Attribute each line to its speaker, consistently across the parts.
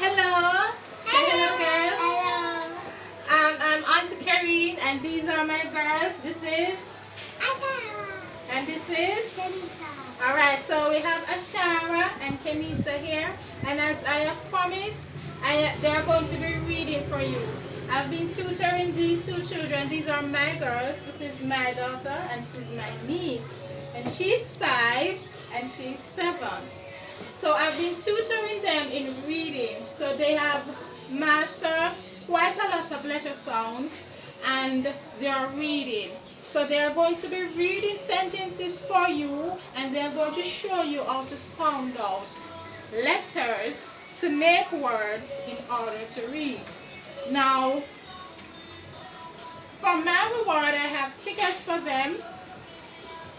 Speaker 1: Hello. Say hello, girls.
Speaker 2: Hello.
Speaker 1: I'm Auntie Karine, and these are my girls. This is, and this is. Alright, so we have Ashara and Kenisa here, and as I have promised, they are going to be reading for you. I've been tutoring these two children. These are my girls. This is my daughter, and this is my niece. And she's 5, and she's 7. So I've been tutoring them in reading. So they have mastered quite a lot of letter sounds, and they are reading. So they are going to be reading sentences for you, and they are going to show you how to sound out letters to make words in order to read. Now, for my reward, I have stickers for them.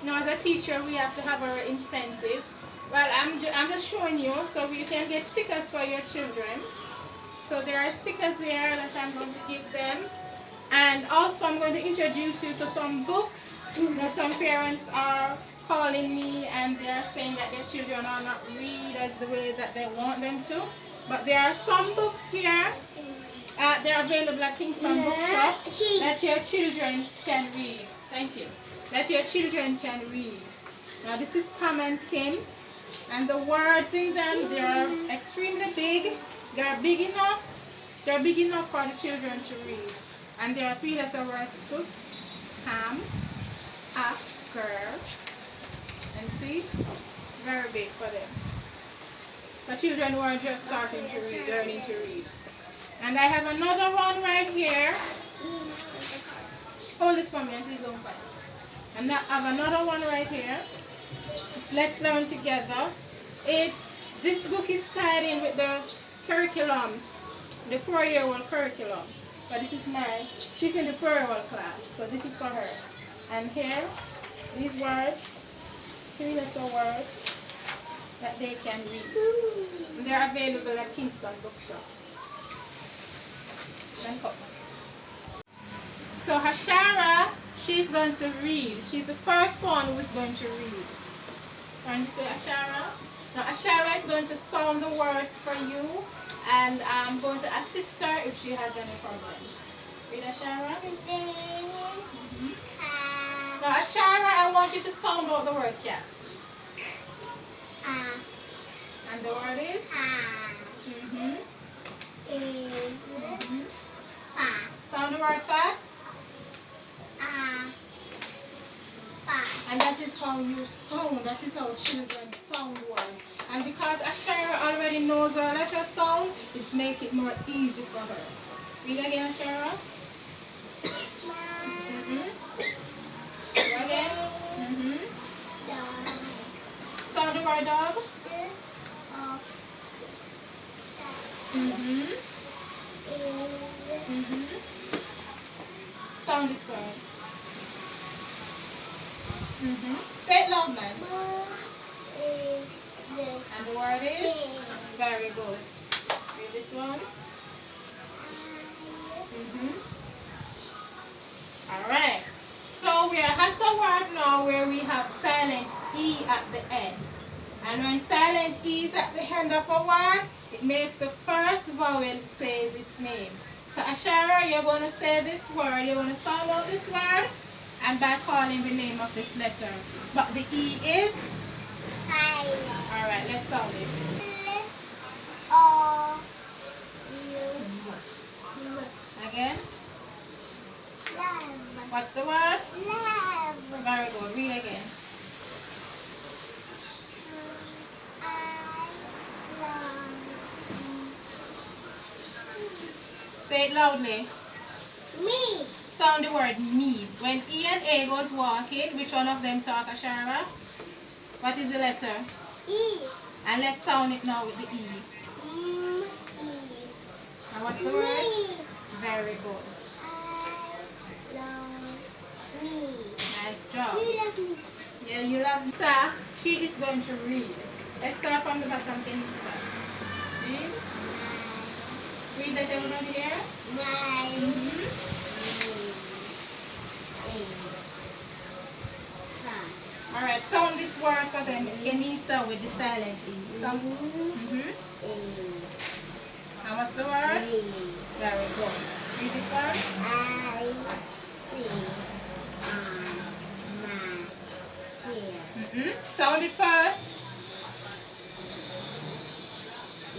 Speaker 1: Now, as a teacher, we have to have our incentive. Well, I'm just showing you so you can get stickers for your children. So there are stickers here that I'm going to give them. And also I'm going to introduce you to some books. You know, some parents are calling me and they are saying that their children are not read as the way that they want them to. But there are some books here. They're available at Kingston Bookshop that your children can read. Thank you. That your children can read. Now this is Pam and Tim. And the words in them, they are extremely big. They are big enough. They are big enough for the children to read. And there are 3-letter words too. Ham, half, girl. And see? Very big for them. For children who are just starting to read, learning to read. And I have another one right here. Hold this for me and please don't fight. And I have another one right here. It's Let's Learn Together. This book is tied in with the curriculum, the 4-year-old curriculum. But this is she's in the 4-year-old class, so this is for her. And here, these words, 3-letter words that they can read. And they're available at Kingston Bookshop. Then come. So Hashara, she's going to read. She's the first one who is going to read. Can you say Ashara? Now Ashara is going to sound the words for you, and I'm going to assist her if she has any problems. Read Ashara. Now Ashara, I want you to sound out the word cat. And the word is? Sound the word fat. And that is how you sound. That is how children sound words. And because Ashara already knows her letter sound, it's make it more easy for her. Read again, Ashara. Read again. Sound the word dog. Sound this word. Say it loud, man. And the word is? Very good. Read this one. Alright. So we are at a word now where we have silent E at the end. And when silent E is at the end of a word, it makes the first vowel say its name. So Ashara, you're going to say this word. You're going to sound out this word. And by calling the name of this letter. But the E is?
Speaker 2: Silent.
Speaker 1: Alright, let's sound it. Again?
Speaker 2: Love.
Speaker 1: What's the word?
Speaker 2: Love.
Speaker 1: Very good. Read again. Say it loudly.
Speaker 2: Me.
Speaker 1: Sound the word me. When E and A goes walking, which one of them talk, Ashara? What is the letter?
Speaker 2: E.
Speaker 1: And let's sound it now with the E. And what's the word?
Speaker 2: Me.
Speaker 1: Very good.
Speaker 2: I love me.
Speaker 1: Nice job.
Speaker 2: You love me.
Speaker 1: Yeah, you love me. So, she is going to read. Let's start from the bottom. Read. Read that everyone here.
Speaker 2: 9.
Speaker 1: Alright, sound this word for them. Kenisa with the silent E. Sound.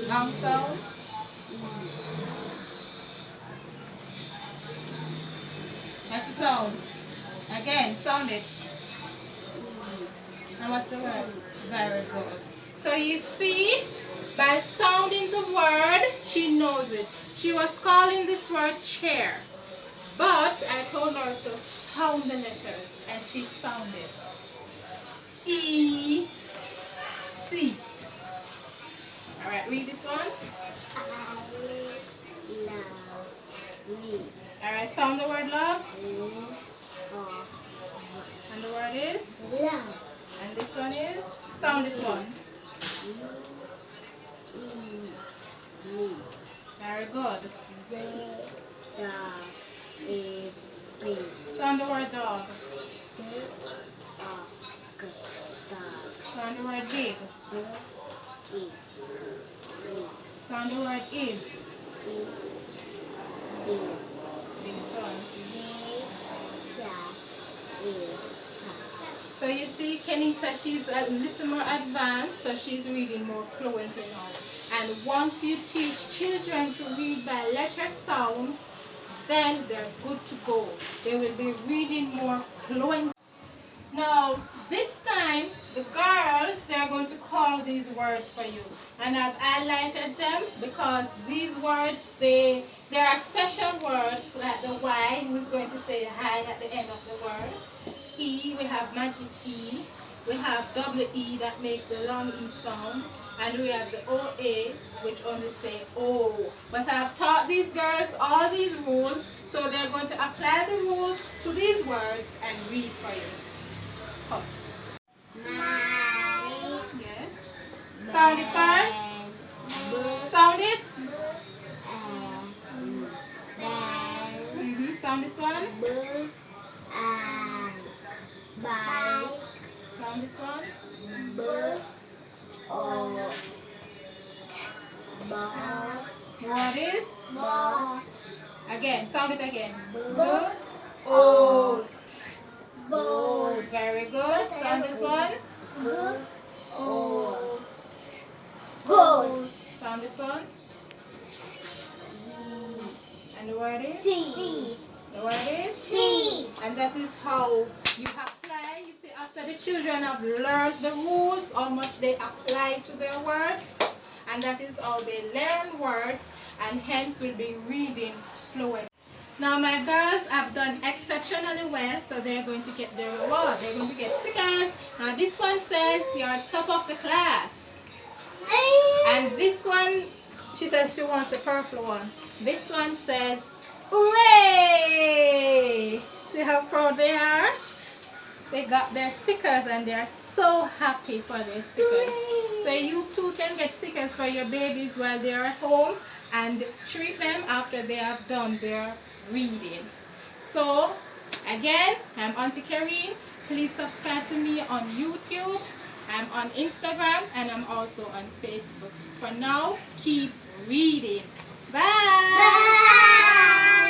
Speaker 1: Long sound. What's the sound? Again, sound it. And what's the word? Very good. So you see, by sounding the word, she knows it. She was calling this word chair, but I told her to sound the letters, and she sounded. Eat, seat. All right, read this one.
Speaker 2: I love me.
Speaker 1: All right, sound the word love.
Speaker 2: Love.
Speaker 1: And the word is?
Speaker 2: Love.
Speaker 1: And this one is? Sound this one.
Speaker 2: Me.
Speaker 1: Very good.
Speaker 2: The dog is big.
Speaker 1: Sound the word dog.
Speaker 2: The dog.
Speaker 1: Sound the word big.
Speaker 2: The is big.
Speaker 1: Sound the word is.
Speaker 2: Is big.
Speaker 1: This one.
Speaker 2: The cat is
Speaker 1: So you see, Kenny says she's a little more advanced, so she's reading more fluently now. And once you teach children to read by letter sounds, then they're good to go. They will be reading more fluent. Now, this time, the girls, they're going to call these words for you. And I've highlighted them because these words, there are special words like the Y, who is going to say hi at the end of the word. E, we have magic E. We have double E that makes the long E sound. And we have the OA, which only say O. But I've taught these girls all these rules, so they're going to apply the rules to these words and read for you. Come.
Speaker 2: my.
Speaker 1: Yes. Sound it first. Sound it. Sound this one.
Speaker 2: Bye.
Speaker 1: Sound this one. What is? Again, sound it again. Boat. Boat. Very good. Sound this one.
Speaker 2: Goat.
Speaker 1: Sound this one. And the word is?
Speaker 2: C.
Speaker 1: The word is?
Speaker 2: C.
Speaker 1: And that is how you apply. You see, after the children have learned the rules, how much they apply to their words. And that is how they learn words and hence will be reading fluent. Now my girls have done exceptionally well, so they're going to get their reward. They're going to get stickers. Now this one says you're top of the class. And this one, she says she wants the purple one. This one says, hooray! See how proud they are? They got their stickers and they are so happy for their stickers. So you too can get stickers for your babies while they are at home and treat them after they have done their reading. So again, I'm Auntie Karine. Please subscribe to me on YouTube. I'm on Instagram and I'm also on Facebook. For now, keep reading. Bye!
Speaker 2: Bye.